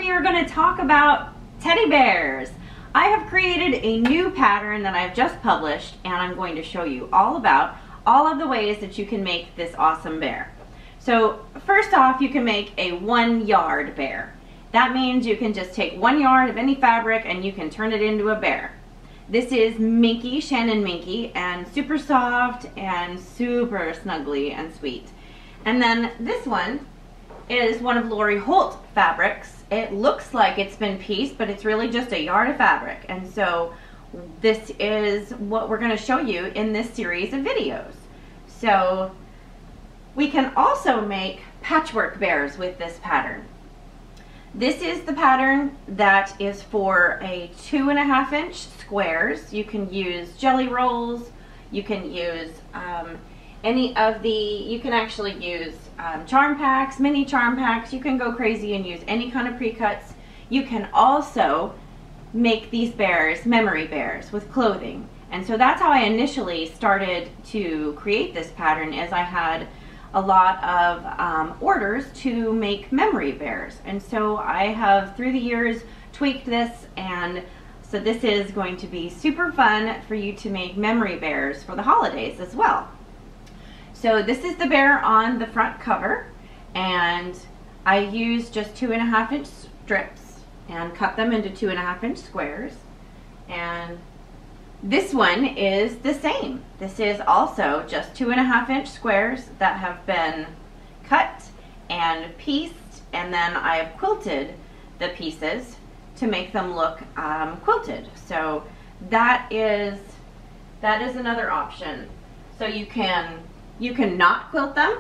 we are going to talk about teddy bears. I have created a new pattern that I've just published, and I'm going to show you all about all of the ways that you can make this awesome bear. So first off, you can make a 1 yard bear. That means you can just take 1 yard of any fabric and you can turn it into a bear. This is Minky, Shannon Minky, and super soft and super snuggly and sweet. And then this one is one of Lori Holt fabrics. It looks like it's been pieced, but it's really just a yard of fabric. And so this is what we're going to show you in this series of videos. So we can also make patchwork bears with this pattern. This is the pattern that is for a 2.5 inch squares. You can use jelly rolls, you can use you can actually use charm packs, mini charm packs. You can go crazy and use any kind of pre-cuts. You can also make these bears memory bears with clothing. And so that's how I initially started to create this pattern, is I had a lot of orders to make memory bears. And so I have through the years tweaked this, and so this is going to be super fun for you to make memory bears for the holidays as well. So this is the bear on the front cover, and I used just 2.5 inch strips and cut them into 2.5 inch squares. And this one is the same. This is also just 2.5 inch squares that have been cut and pieced, and then I have quilted the pieces to make them look quilted. So that is another option. So you can not quilt them,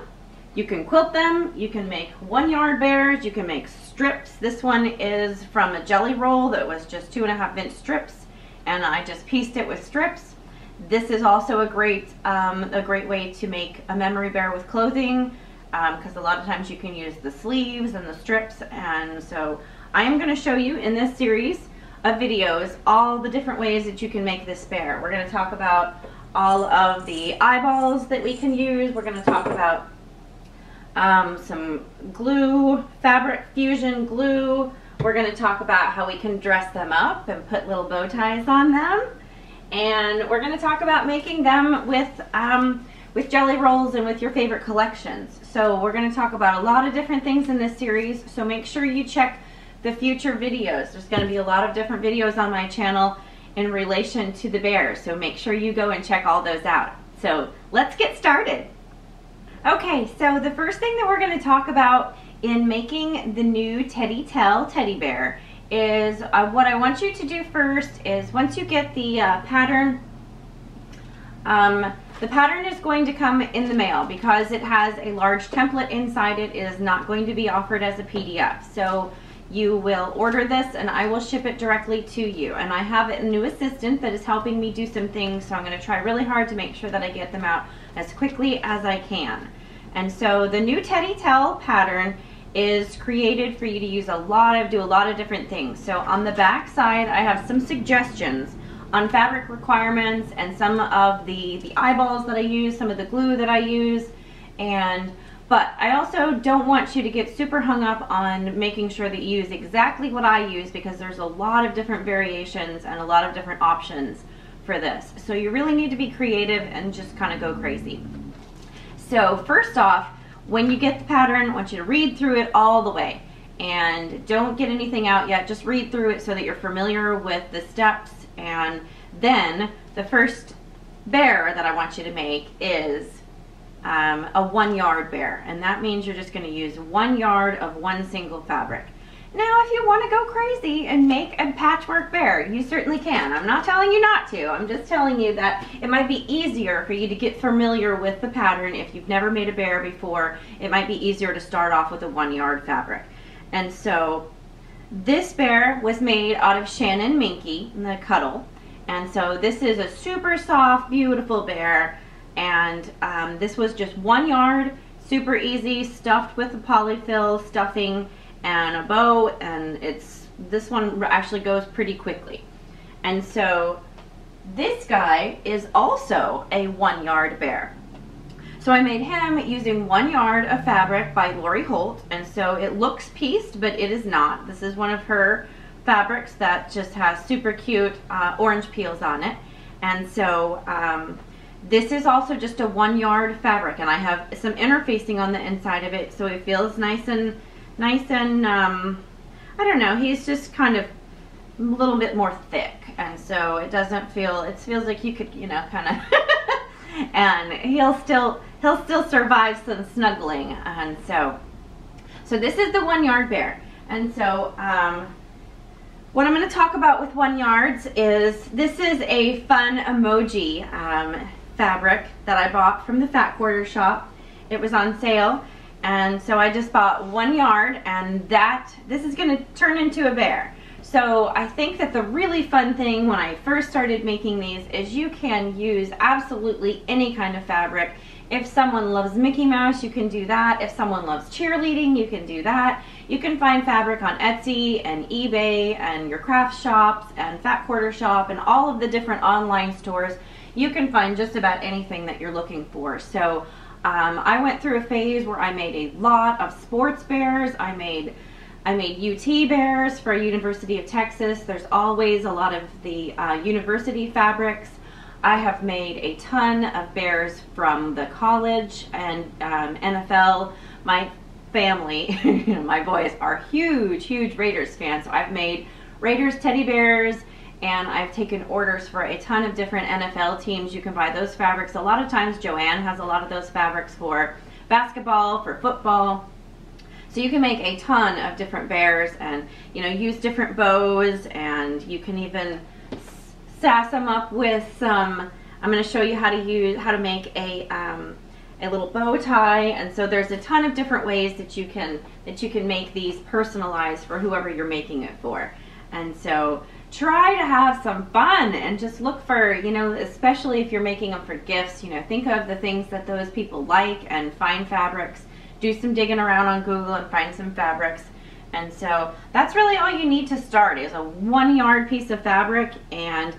you can quilt them, you can make 1 yard bears, you can make strips. This one is from a jelly roll that was just 2.5 inch strips, and I just pieced it with strips. This is also a great way to make a memory bear with clothing, because a lot of times you can use the sleeves and the strips. And so I am going to show you in this series of videos all the different ways that you can make this bear. We're going to talk about all of the eyeballs that we can use. We're going to talk about some glue, fabric fusion glue. We're going to talk about how we can dress them up and put little bow ties on them. And we're going to talk about making them with jelly rolls and with your favorite collections. So we're going to talk about a lot of different things in this series, so make sure you check the future videos. There's going to be a lot of different videos on my channel in relation to the bears, so make sure you go and check all those out. So let's get started. Okay, so the first thing that we're going to talk about in making the new teddytell teddy bear is what I want you to do first is, once you get the pattern is going to come in the mail. Because it has a large template inside it is not going to be offered as a PDF. So you will order this and I will ship it directly to you. And I have a new assistant that is helping me do some things, so I'm going to try really hard to make sure that I get them out as quickly as I can. And so the new teddytell pattern is created for you to use do a lot of different things. So on the back side I have some suggestions on fabric requirements and some of the eyeballs that I use, some of the glue that I use, but I also don't want you to get super hung up on making sure that you use exactly what I use, because there's a lot of different variations and a lot of different options for this. So you really need to be creative and just kind of go crazy. So first off, when you get the pattern, I want you to read through it all the way. And don't get anything out yet, just read through it so that you're familiar with the steps. And then the first bear that I want you to make is a 1 yard bear. And that means you're just going to use 1 yard of one single fabric. Now if you want to go crazy and make a patchwork bear, you certainly can. I'm not telling you not to. I'm just telling you that it might be easier for you to get familiar with the pattern. If you've never made a bear before, it might be easier to start off with a 1 yard fabric. And so this bear was made out of Shannon Minky, the cuddle. And so this is a super soft, beautiful bear. And this was just 1 yard, super easy, stuffed with a polyfill stuffing and a bow, and this one actually goes pretty quickly. And so this guy is also a 1 yard bear. So I made him using 1 yard of fabric by Lori Holt, and so it looks pieced, but it is not. This is one of her fabrics that just has super cute orange peels on it. And so this is also just a 1 yard fabric, and I have some interfacing on the inside of it, so it feels nice and I don't know, he's just kind of a little bit more thick, and so it doesn't feel, it feels like you could, you know, kind of and he'll still survive some snuggling. And so this is the 1 yard bear. And so what I'm going to talk about with 1 yards is, this is a fun emoji fabric that I bought from the Fat Quarter shop. It was on sale, and so I just bought 1 yard, and this is going to turn into a bear. So I think that the really fun thing when I first started making these is you can use absolutely any kind of fabric. If someone loves Mickey Mouse, you can do that. If someone loves cheerleading, you can do that. You can find fabric on Etsy and eBay and your craft shops and Fat Quarter Shop and all of the different online stores. You can find just about anything that you're looking for. So I went through a phase where I made a lot of sports bears. I made UT bears for University of Texas. There's always a lot of the university fabrics. I have made a ton of bears from the college and NFL. My family, my boys are huge Raiders fans. So I've made Raiders teddy bears, and I've taken orders for a ton of different NFL teams. You can buy those fabrics. A lot of times Joanne has a lot of those fabrics for basketball, for football. So you can make a ton of different bears, and you know, use different bows, and you can even sass them up with some. I'm going to show you how to make a little bow tie. And so there's a ton of different ways that you can make these personalized for whoever you're making it for. And so try to have some fun and just look for, you know, especially if you're making them for gifts, you know, think of the things that those people like and find fabrics. Do some digging around on Google and find some fabrics. And so that's really all you need to start, is a 1 yard piece of fabric. And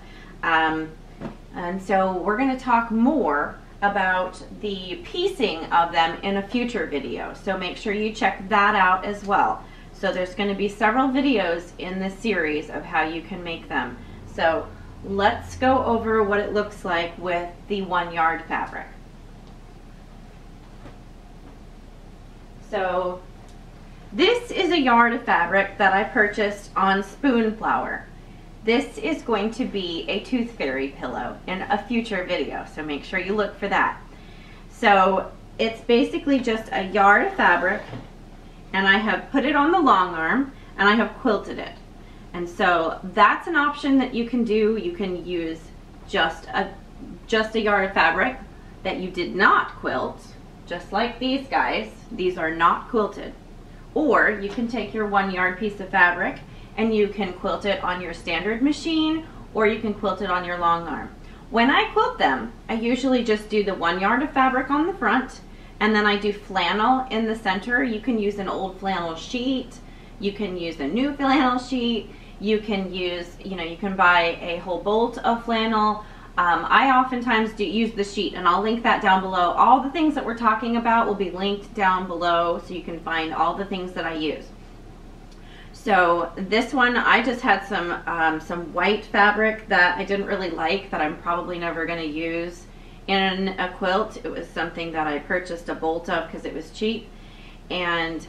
so we're going to talk more about the piecing of them in a future video. So make sure you check that out as well. So there's going to be several videos in this series of how you can make them. So let's go over what it looks like with the 1 yard fabric. So this is a yard of fabric that I purchased on Spoon Flower. This is going to be a tooth fairy pillow in a future video, so make sure you look for that. So it's basically just a yard of fabric, and I have put it on the long arm, and I have quilted it. And so that's an option that you can do. You can use just a yard of fabric that you did not quilt, just like these guys. These are not quilted. Or you can take your 1 yard piece of fabric and you can quilt it on your standard machine, or you can quilt it on your long arm. When I quilt them, I usually just do the 1 yard of fabric on the front, and then I do flannel in the center. You can use an old flannel sheet, you can use a new flannel sheet, you can use, you know, you can buy a whole bolt of flannel. I oftentimes use the sheet, and I'll link that down below. All the things that we're talking about will be linked down below, so you can find all the things that I use. So this one, I just had some white fabric that I didn't really like, that I'm probably never going to use in a quilt. It was something that I purchased a bolt of because it was cheap, and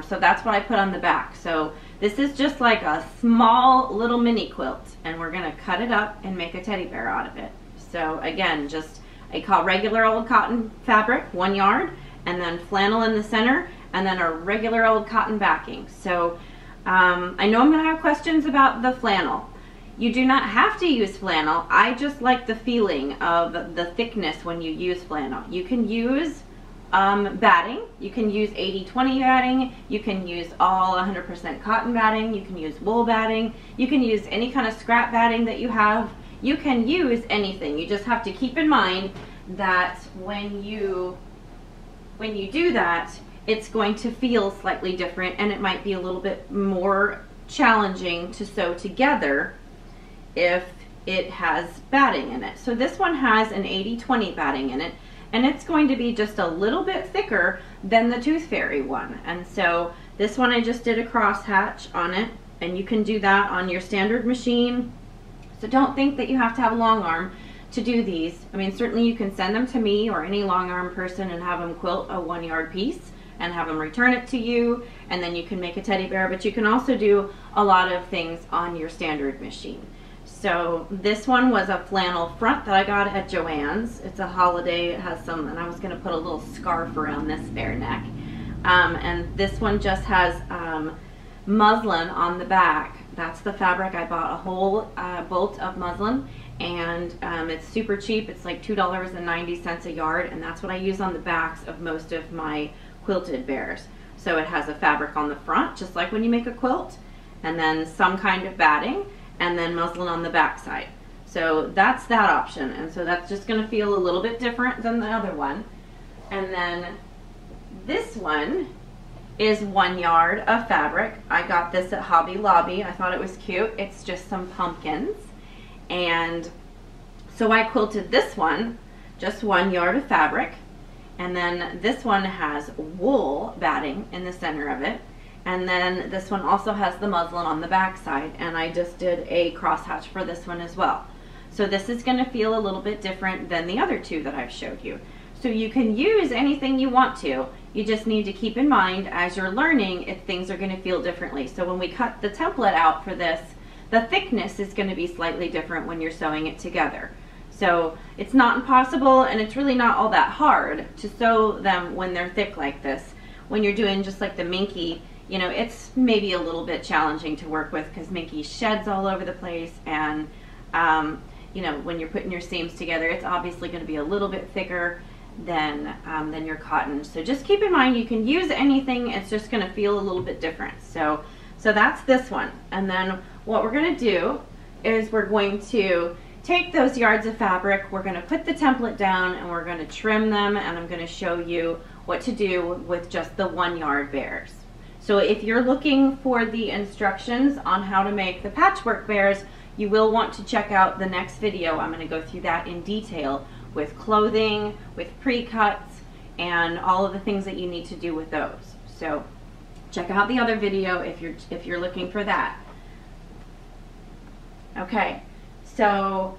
so that's what I put on the back. So this is just like a small little mini quilt, and we're going to cut it up and make a teddy bear out of it. So again, just regular old cotton fabric, 1 yard, and then flannel in the center, and then a regular old cotton backing. So I know I'm going to have questions about the flannel. You do not have to use flannel. I just like the feeling of the thickness when you use flannel. You can use batting. You can use 80-20 batting. You can use all 100% cotton batting. You can use wool batting. You can use any kind of scrap batting that you have. You can use anything. You just have to keep in mind that when you do that, it's going to feel slightly different, and it might be a little bit more challenging to sew together if it has batting in it. So this one has an 80-20 batting in it, and it's going to be just a little bit thicker than the Tooth Fairy one. And so this one I just did a crosshatch on it, and you can do that on your standard machine. So don't think that you have to have a long arm to do these. I mean, certainly you can send them to me or any long arm person and have them quilt a 1 yard piece and have them return it to you, and then you can make a teddy bear, but you can also do a lot of things on your standard machine. So this one was a flannel front that I got at Joann's. It's a holiday, it has some, and I was gonna put a little scarf around this bear neck. And this one just has muslin on the back. That's the fabric. I bought a whole bolt of muslin, and it's super cheap. It's like $2.90 a yard, and that's what I use on the backs of most of my quilted bears. So it has a fabric on the front, just like when you make a quilt, and then some kind of batting, and then muslin on the back side. So that's that option, and so that's just going to feel a little bit different than the other one. And then this one is 1 yard of fabric. I got this at Hobby Lobby. I thought it was cute. It's just some pumpkins, and so I quilted this one, just 1 yard of fabric. And then this one has wool batting in the center of it. And then this one also has the muslin on the back side. And I just did a crosshatch for this one as well. So this is going to feel a little bit different than the other two that I've showed you. So you can use anything you want to. You just need to keep in mind as you're learning if things are going to feel differently. So when we cut the template out for this, the thickness is going to be slightly different when you're sewing it together. So it's not impossible, and it's really not all that hard to sew them when they're thick like this. When you're doing just like the Minky, you know, it's maybe a little bit challenging to work with because Minky sheds all over the place, and you know, when you're putting your seams together, it's obviously going to be a little bit thicker than your cotton. So just keep in mind you can use anything, it's just going to feel a little bit different. So that's this one. And then what we're going to do is we're going to take those yards of fabric, we're going to put the template down, and we're going to trim them, and I'm going to show you what to do with just the 1 yard bears. So if you're looking for the instructions on how to make the patchwork bears, you will want to check out the next video. I'm going to go through that in detail with clothing, with pre-cuts, and all of the things that you need to do with those. So check out the other video if you're looking for that. Okay. So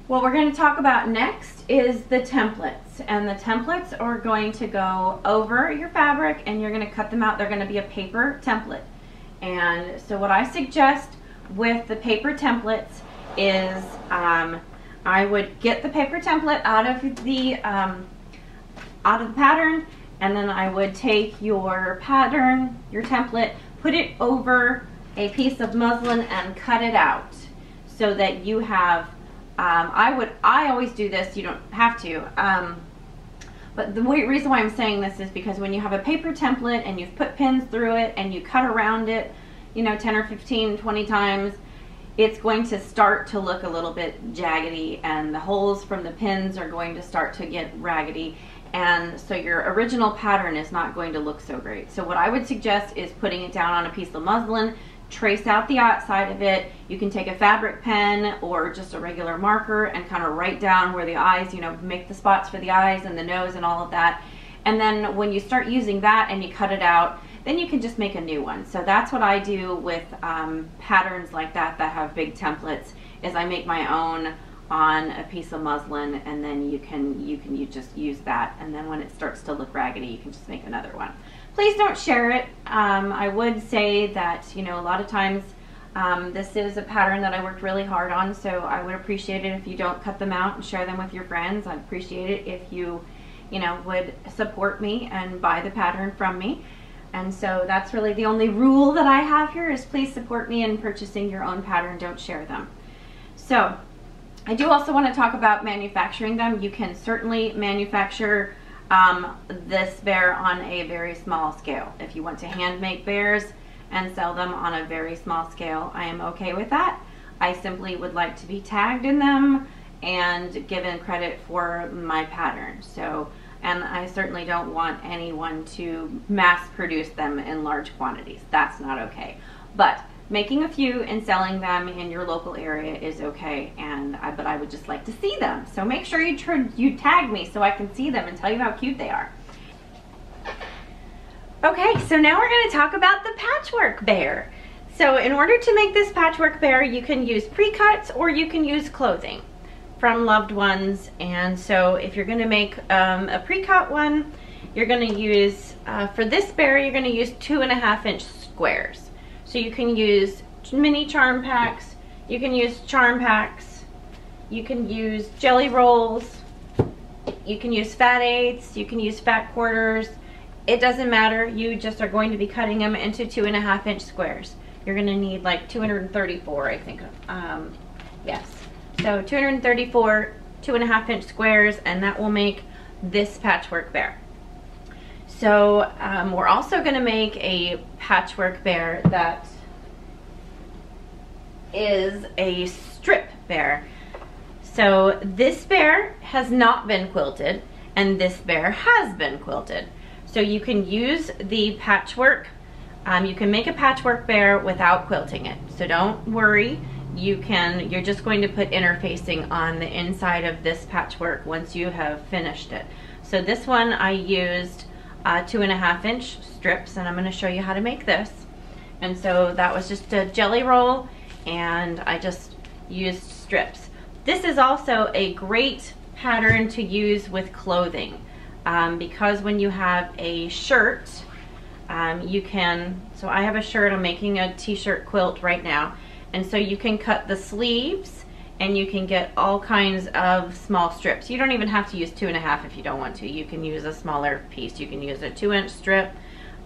what we're going to talk about next is the templates, and the templates are going to go over your fabric and you're going to cut them out. They're going to be a paper template. And so what I suggest with the paper templates is I would get the paper template out of the pattern, and then I would take your pattern, your template, put it over a piece of muslin and cut it out. So that you have, I always do this, you don't have to, but the reason why I'm saying this is because when you have a paper template and you've put pins through it and you cut around it, you know, 10 or 15, 20 times, it's going to start to look a little bit jaggedy, and the holes from the pins are going to start to get raggedy, and so your original pattern is not going to look so great. So what I would suggest is putting it down on a piece of muslin, trace out the outside of it. You can take a fabric pen or just a regular marker and kind of write down where the eyes, you know, make the spots for the eyes and the nose and all of that. And then when you start using that and you cut it out, then you can just make a new one. So that's what I do with patterns like that have big templates, is I make my own on a piece of muslin, and then you just use that, and then when it starts to look raggedy, you can just make another one. Please don't share it. I would say that, you know, a lot of times this is a pattern that I worked really hard on, so I would appreciate it if you don't cut them out and share them with your friends. I'd appreciate it if you know, would support me and buy the pattern from me. And so that's really the only rule that I have here, is please support me in purchasing your own pattern, don't share them. So I do also want to talk about manufacturing them. You can certainly manufacture this bear on a very small scale. If you want to hand make bears and sell them on a very small scale, I am okay with that. I simply would like to be tagged in them and given credit for my pattern. So, and I certainly don't want anyone to mass produce them in large quantities. That's not okay. But making a few and selling them in your local area is okay, but I would just like to see them. So make sure you tag me so I can see them and tell you how cute they are. Okay, so now we're going to talk about the patchwork bear. So in order to make this patchwork bear, you can use pre-cuts or you can use clothing from loved ones. And so if you're going to make a pre-cut one, you're going to use, for this bear, you're going to use 2.5-inch squares. So you can use mini charm packs, you can use charm packs, you can use jelly rolls, you can use fat eighths, you can use fat quarters. It doesn't matter, you just are going to be cutting them into 2.5-inch squares. You're going to need like 234, I think. Yes. So 234 2.5-inch squares, and that will make this patchwork bear. So we're also going to make a patchwork bear that is a strip bear. So this bear has not been quilted, and this bear has been quilted. So you can use the patchwork. You can make a patchwork bear without quilting it. So don't worry. You're just going to put interfacing on the inside of this patchwork once you have finished it. So this one I used 2.5-inch strips, and I'm going to show you how to make this. And so that was just a jelly roll, and I just used strips. This is also a great pattern to use with clothing, because when you have a shirt, you can, so I have a shirt, I'm making a t-shirt quilt right now, and so you can cut the sleeves and you can get all kinds of small strips. You don't even have to use 2.5 if you don't want to. You can use a smaller piece. You can use a 2-inch strip,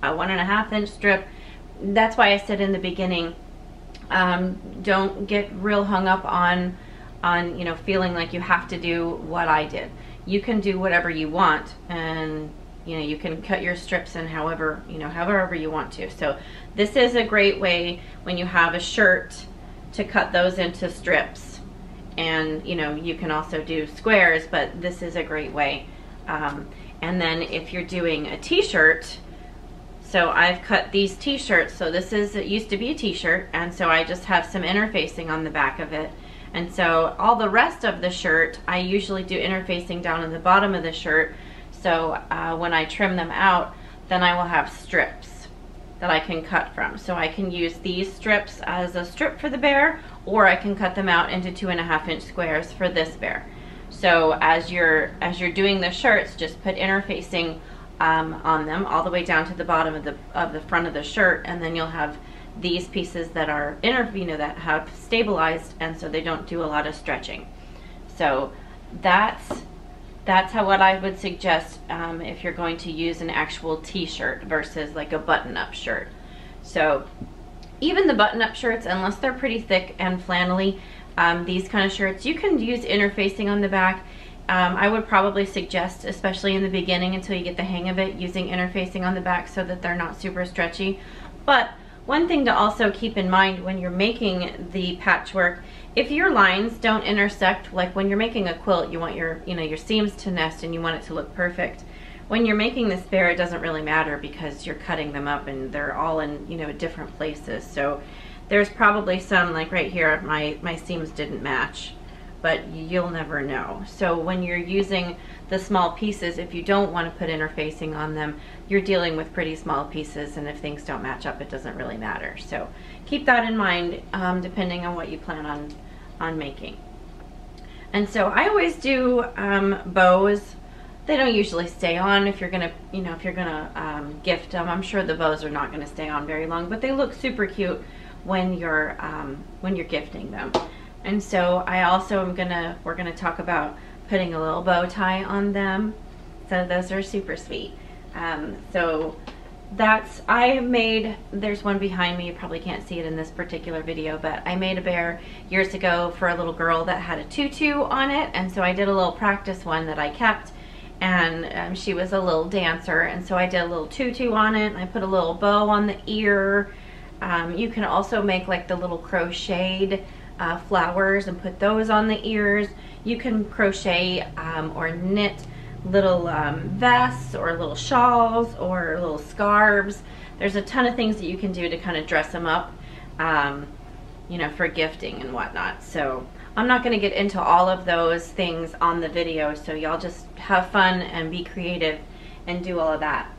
a 1.5-inch strip. That's why I said in the beginning, don't get real hung up on you know, feeling like you have to do what I did. You can do whatever you want, and you know, you can cut your strips in however you want to. So this is a great way when you have a shirt to cut those into strips. And you know, you can also do squares, but this is a great way. And then if you're doing a t-shirt, so I've cut these t-shirts. So this is, it used to be a t-shirt, and so I just have some interfacing on the back of it. And so all the rest of the shirt, I usually do interfacing down in the bottom of the shirt. So when I trim them out, then I will have strips that I can cut from. So I can use these strips as a strip for the bear, or I can cut them out into 2.5-inch squares for this bear. So as you're doing the shirts, just put interfacing on them all the way down to the bottom of the front of the shirt, and then you'll have these pieces that are that have stabilized, and so they don't do a lot of stretching. So that's what I would suggest if you're going to use an actual t-shirt versus like a button-up shirt. So even the button-up shirts, unless they're pretty thick and flannelly, these kind of shirts, you can use interfacing on the back. I would probably suggest, especially in the beginning until you get the hang of it, using interfacing on the back so that they're not super stretchy. But one thing to also keep in mind when you're making the patchwork, if your lines don't intersect, like when you're making a quilt, you want your seams to nest and you want it to look perfect. When you're making this bear, it doesn't really matter because you're cutting them up and they're all in, different places. So there's probably some, like right here, my seams didn't match, but you'll never know. So when you're using the small pieces, if you don't want to put interfacing on them, you're dealing with pretty small pieces, and if things don't match up, it doesn't really matter. So keep that in mind, depending on what you plan on making. And so I always do bows. They don't usually stay on if you're gonna, gift them. I'm sure the bows are not gonna stay on very long, but they look super cute when you're gifting them. And so I also we're gonna talk about putting a little bow tie on them. So those are super sweet. So there's one behind me, you probably can't see it in this particular video, but I made a bear years ago for a little girl that had a tutu on it, and so I did a little practice one that I kept, and she was a little dancer, and so I did a little tutu on it, and I put a little bow on the ear. You can also make like the little crocheted flowers and put those on the ears. You can crochet or knit little vests or little shawls or little scarves. There's a ton of things that you can do to kind of dress them up. you know, for gifting and whatnot. So I'm not going to get into all of those things on the video, so y'all just have fun and be creative and do all of that.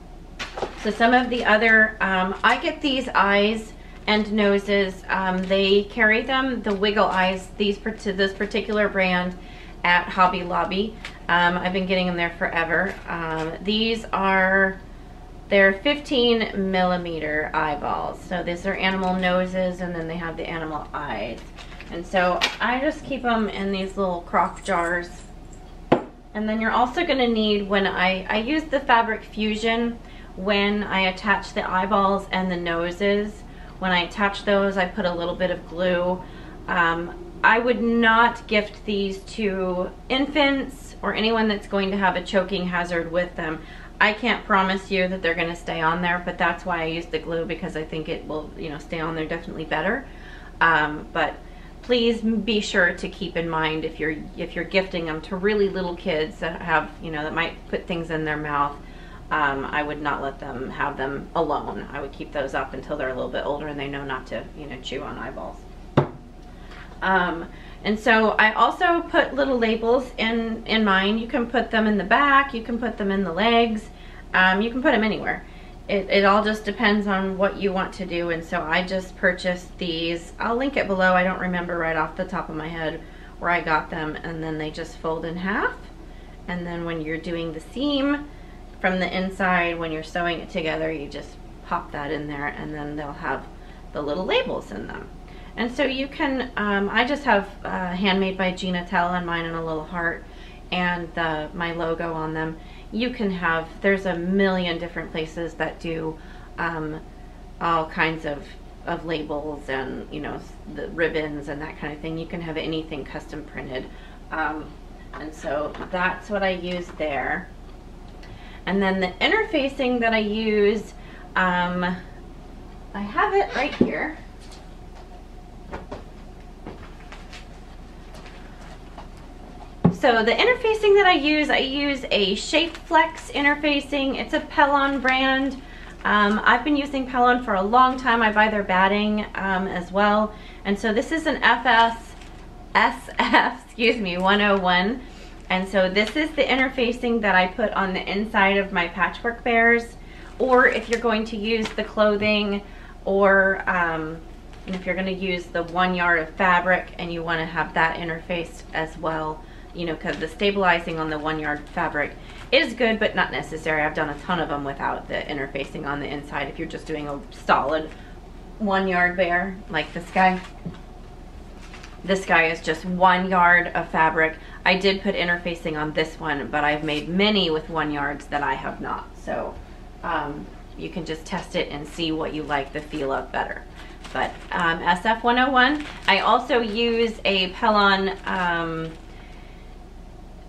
So some of the other, I get these eyes and noses. They carry them, the wiggle eyes, to this particular brand at Hobby Lobby. I've been getting them there forever. These are, they're 15 millimeter eyeballs. So these are animal noses, and then they have the animal eyes. And so I just keep them in these little crock jars. And then you're also gonna need, when I use the Fabric Fusion, when I attach the eyeballs and the noses, when I attach those, I put a little bit of glue. I would not gift these to infants or anyone that's going to have a choking hazard with them. I can't promise you that they're gonna stay on there, but that's why I use the glue, because I think it will, you know, stay on there definitely better. But please be sure to keep in mind, if you're gifting them to really little kids that have, you know, that might put things in their mouth, I would not let them have them alone. I would keep those up until they're a little bit older and they know not to, you know, chew on eyeballs. And so I also put little labels in mine. You can put them in the back, you can put them in the legs, you can put them anywhere. It all just depends on what you want to do. And so I just purchased these. I'll link it below. I don't remember right off the top of my head where I got them. And then they just fold in half. And then when you're doing the seam from the inside, when you're sewing it together, you just pop that in there, and then they'll have the little labels in them. And so you can, I just have Handmade by Gina Tell on mine and a little heart and my logo on them. You can have, there's a million different places that do all kinds of labels and, you know, the ribbons and that kind of thing. You can have anything custom printed. And so that's what I use there. And then the interfacing that I use, I have it right here. So the interfacing that I use a Shape Flex interfacing. It's a Pellon brand. I've been using Pellon for a long time. I buy their batting as well. And so this is an SF, excuse me, 101. And so this is the interfacing that I put on the inside of my patchwork bears. Or if you're going to use the clothing, or if you're going to use the 1 yard of fabric and you want to have that interfaced as well, you know, because the stabilizing on the 1 yard fabric is good, but not necessary. I've done a ton of them without the interfacing on the inside. If you're just doing a solid 1 yard bear, like this guy. This guy is just 1 yard of fabric. I did put interfacing on this one, but I've made many with 1 yards that I have not. So you can just test it and see what you like the feel of better. But SF 101. I also use a Pellon,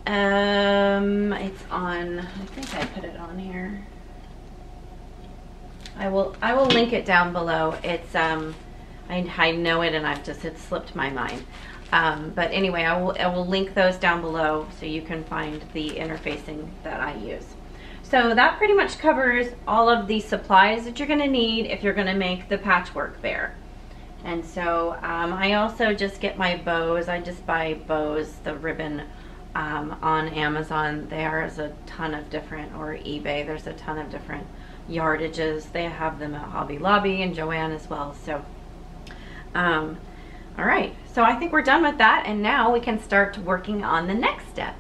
it's on, I think I put it on here. I will link it down below. It's I know it, and it's slipped my mind. But anyway, I will link those down below so you can find the interfacing that I use. So that pretty much covers all of the supplies that you're going to need if you're going to make the patchwork bear. And so I also just get my bows. I just buy bows, the ribbon, on Amazon. There's a ton of different, or eBay, there's a ton of different yardages. They have them at Hobby Lobby and Joann as well. So all right, so I think we're done with that, and now we can start working on the next step.